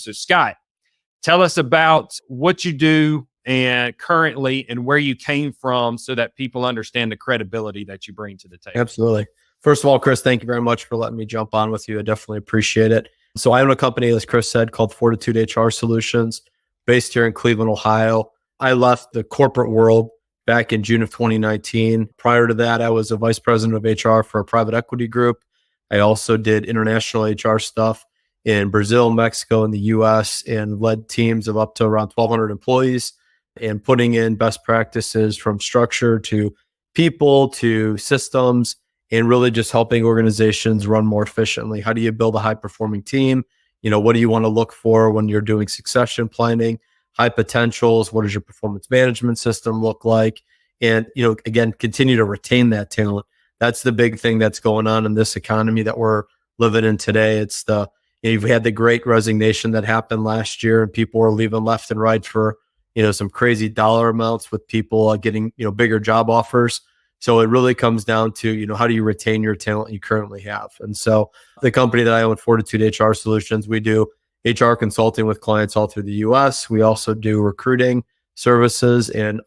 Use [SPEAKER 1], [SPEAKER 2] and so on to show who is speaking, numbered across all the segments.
[SPEAKER 1] So Scott, tell us about what you do and currently and where you came from so that people understand the credibility that you bring to the table.
[SPEAKER 2] Absolutely. First of all, Chris, thank you very much for letting me jump on with you. I definitely appreciate it. So I own a company, as Chris said, called Fortitude HR Solutions, based here in Cleveland, Ohio. I left the corporate world back in June of 2019. Prior to that, I was a vice president of HR for a private equity group. I also did international HR stuff in Brazil, Mexico, and the US, and led teams of up to around 1,200 employees and putting in best practices from structure to people to systems and really just helping organizations run more efficiently. How do you build a high performing team? What do you want to look for when you're doing succession planning, high potentials? What does your performance management system look like? And, again, continue to retain that talent. That's the big thing that's going on in this economy that we're living in today. It's you've had the great resignation that happened last year and people were leaving left and right for, some crazy dollar amounts with people getting, bigger job offers. So it really comes down to, how do you retain your talent you currently have? And so the company that I own, Fortitude HR Solutions, we do HR consulting with clients all through the US. We also do recruiting services, and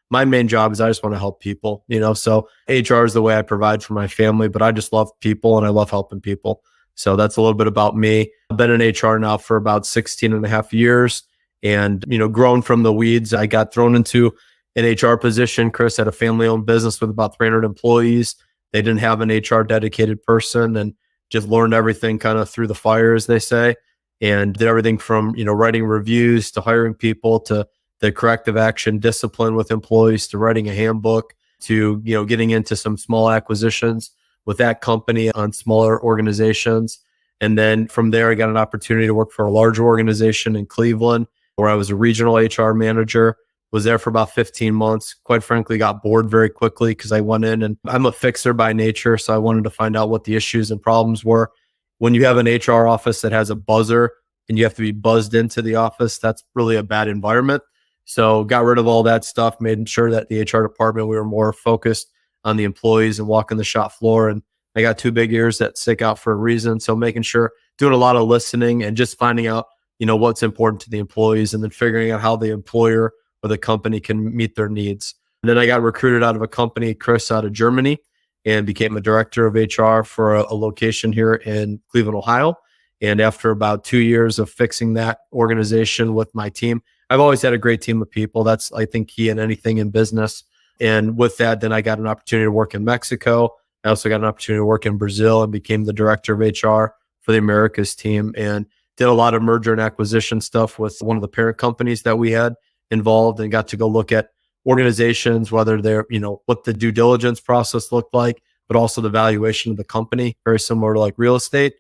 [SPEAKER 2] my main job is I just want to help people, so HR is the way I provide for my family, but I just love people and I love helping people. So that's a little bit about me. I've been in HR now for about 16 and a half years and, grown from the weeds. I got thrown into an HR position. Chris had a family-owned business with about 300 employees. They didn't have an HR dedicated person and just learned everything kind of through the fire, as they say, and did everything from, writing reviews to hiring people to the corrective action discipline with employees to writing a handbook to, getting into some small acquisitions with that company on smaller organizations. And then from there, I got an opportunity to work for a larger organization in Cleveland where I was a regional HR manager. Was there for about 15 months. Quite frankly, got bored very quickly because I went in and I'm a fixer by nature. So I wanted to find out what the issues and problems were. When you have an HR office that has a buzzer and you have to be buzzed into the office, that's really a bad environment. So got rid of all that stuff, made sure that the HR department, we were more focused on the employees and walking the shop floor. And I got 2 big ears that stick out for a reason. So making sure, doing a lot of listening and just finding out, what's important to the employees and then figuring out how the employer or the company can meet their needs. And then I got recruited out of a company, Chris, out of Germany, and became a director of HR for a location here in Cleveland, Ohio. And after about 2 years of fixing that organization with my team, I've always had a great team of people. That's, I think, key in anything in business. And with that, then I got an opportunity to work in Mexico. I also got an opportunity to work in Brazil and became the director of HR for the Americas team and did a lot of merger and acquisition stuff with one of the parent companies that we had involved and got to go look at organizations, whether they're, what the due diligence process looked like, but also the valuation of the company, very similar to like real estate.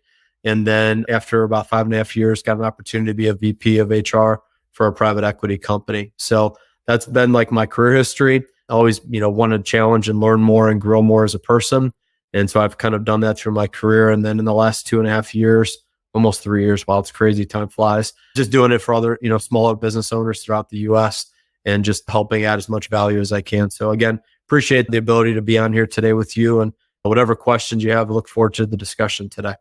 [SPEAKER 2] And then after about 5.5 years, got an opportunity to be a VP of HR for a private equity company. So that's been like my career history. I always, wanted to challenge and learn more and grow more as a person. And so I've kind of done that through my career. And then in the last 2.5 years, almost 3 years, wow, it's crazy, time flies, just doing it for other, smaller business owners throughout the US and just helping add as much value as I can. So again, appreciate the ability to be on here today with you and whatever questions you have, I look forward to the discussion today.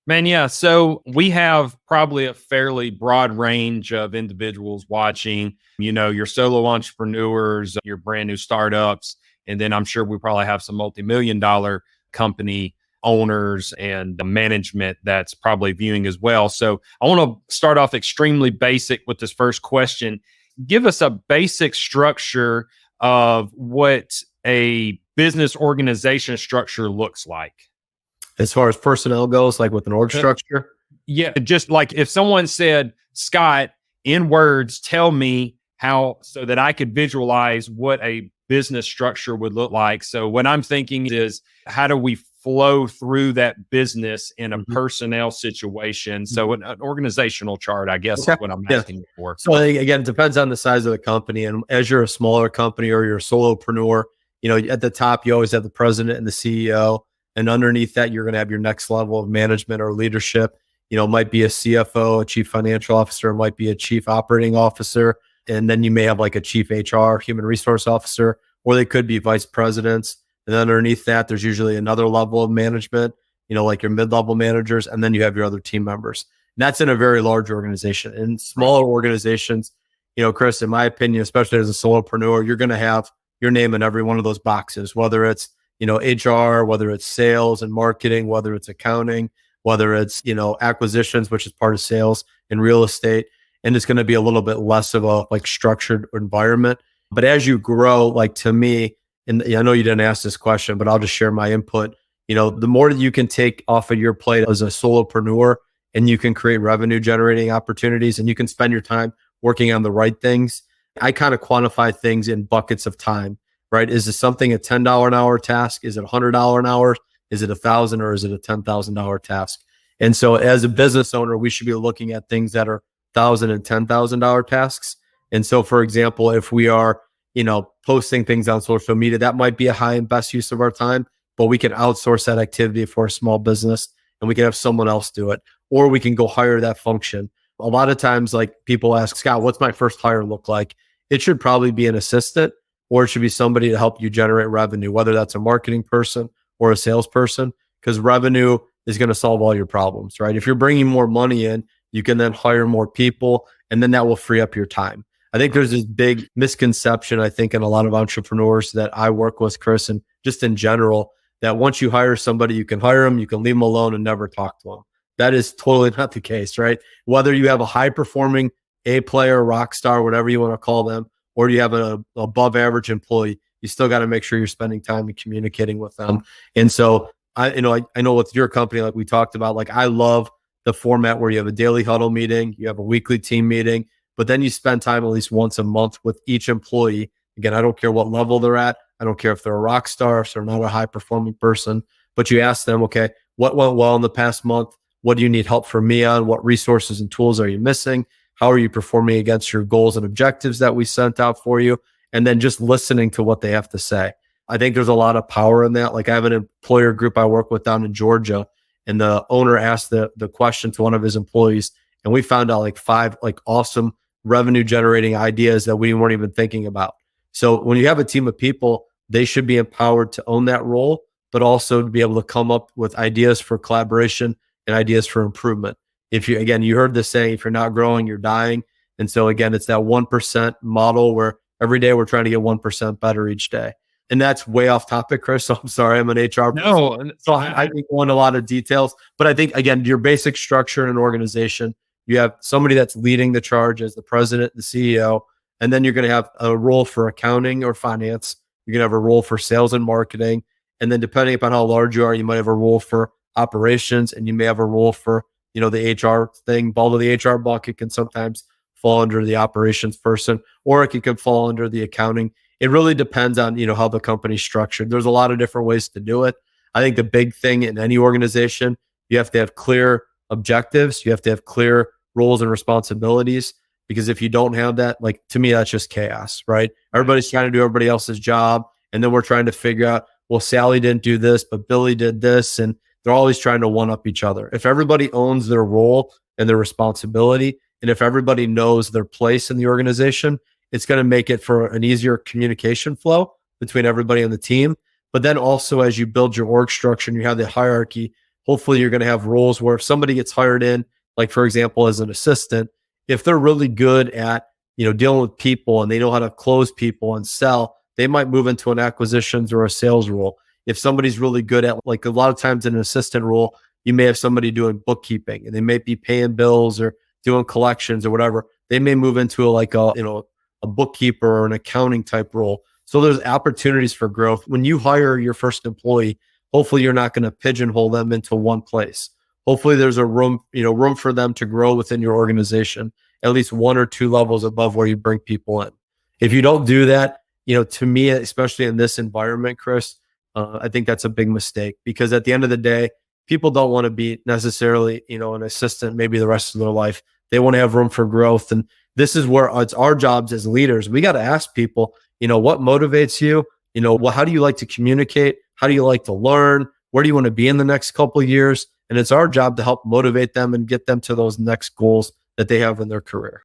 [SPEAKER 1] Man, yeah. So we have probably a fairly broad range of individuals watching, your solo entrepreneurs, your brand new startups. And then I'm sure we probably have some multi-million-dollar company owners and the management that's probably viewing as well. So I want to start off extremely basic with this first question. Give us a basic structure of what a business organization structure looks like.
[SPEAKER 2] As far as personnel goes, like with an org structure?
[SPEAKER 1] Yeah, just like if someone said, Scott, in words, tell me how, so that I could visualize what a business structure would look like. So what I'm thinking is, how do we flow through that business in a personnel situation? So an organizational chart, I guess, is what I'm asking for.
[SPEAKER 2] So again, it depends on the size of the company. And as you're a smaller company or you're a solopreneur, at the top, you always have the president and the CEO. And underneath that, you're going to have your next level of management or leadership. It might be a CFO, a chief financial officer, it might be a chief operating officer. And then you may have like a chief HR, human resource officer, or they could be vice presidents. And then underneath that, there's usually another level of management, like your mid-level managers. And then you have your other team members. that's in a very large organization. In smaller organizations, Chris, in my opinion, especially as a solopreneur, you're going to have your name in every one of those boxes, whether it's, HR, whether it's sales and marketing, whether it's accounting, whether it's, acquisitions, which is part of sales and real estate. And it's going to be a little bit less of a structured environment. But as you grow, to me, and I know you didn't ask this question, but I'll just share my input. The more that you can take off of your plate as a solopreneur and you can create revenue generating opportunities and you can spend your time working on the right things. I kind of quantify things in buckets of time, right? Is this something a $10 an hour task? Is it $100 an hour? Is it $1,000 or is it a $10,000 task? And so as a business owner, we should be looking at things that are $1,000 and $10,000 tasks. And so, for example, if we are, posting things on social media, that might be a high and best use of our time, but we can outsource that activity for a small business and we can have someone else do it, or we can go hire that function. A lot of times, people ask, Scott, what's my first hire look like? It should probably be an assistant, or it should be somebody to help you generate revenue, whether that's a marketing person or a salesperson, because revenue is going to solve all your problems, right? If you're bringing more money in, you can then hire more people, and then that will free up your time. I think there's this big misconception, I think, in a lot of entrepreneurs that I work with, Chris, and just in general, that once you hire somebody, you can hire them, you can leave them alone and never talk to them. That is totally not the case, right? Whether you have a high-performing A player, rock star, whatever you want to call them, or you have an above average employee, you still got to make sure you're spending time and communicating with them. And so I know with your company, like we talked about, I love the format where you have a daily huddle meeting, you have a weekly team meeting, but then you spend time at least once a month with each employee. Again, I don't care what level they're at. I don't care if they're a rock star, if they're not a high performing person, but you ask them, okay, what went well in the past month? What do you need help from me on? What resources and tools are you missing? How are you performing against your goals and objectives that we sent out for you? And then just listening to what they have to say. I think there's a lot of power in that. I have an employer group I work with down in Georgia, and the owner asked the question to one of his employees, and we found out 5 awesome revenue generating ideas that we weren't even thinking about. So when you have a team of people, they should be empowered to own that role, but also to be able to come up with ideas for collaboration and ideas for improvement. You heard this saying, if you're not growing, you're dying. And so again, it's that 1% model where every day we're trying to get 1% better each day. And that's way off topic, Chris. So I'm sorry, I'm an HR person. So I think go into a lot of details, but I think again, your basic structure in an organization, you have somebody that's leading the charge as the president, the CEO, and then you're going to have a role for accounting or finance. You're going to have a role for sales and marketing. And then depending upon how large you are, you might have a role for operations, and you may have a role for, the HR thing. Although the HR bucket can sometimes fall under the operations person, or it can fall under the accounting. It really depends on, how the company's structured. There's a lot of different ways to do it. I think the big thing in any organization, you have to have clear objectives. You have to have clear roles and responsibilities, because if you don't have that, to me, that's just chaos, right? Everybody's trying to do everybody else's job. And then we're trying to figure out, well, Sally didn't do this, but Billy did this. And they're always trying to one up each other. If everybody owns their role and their responsibility, and if everybody knows their place in the organization, it's going to make it for an easier communication flow between everybody on the team. But then also, as you build your org structure and you have the hierarchy, hopefully you're going to have roles where if somebody gets hired in, for example, as an assistant, if they're really good at, dealing with people and they know how to close people and sell, they might move into an acquisitions or a sales role. If somebody's really good at, a lot of times in an assistant role, you may have somebody doing bookkeeping and they may be paying bills or doing collections or whatever. They may move into a bookkeeper or an accounting type role. So there's opportunities for growth. When you hire your first employee, hopefully you're not going to pigeonhole them into one place. Hopefully there's a room for them to grow within your organization, at least 1 or 2 levels above where you bring people in. If you don't do that, to me, especially in this environment, Chris, I think that's a big mistake, because at the end of the day, people don't want to be necessarily, an assistant maybe the rest of their life. They want to have room for growth. And this is where it's our jobs as leaders. We got to ask people, what motivates you? How do you like to communicate? How do you like to learn? Where do you want to be in the next couple of years? And it's our job to help motivate them and get them to those next goals that they have in their career.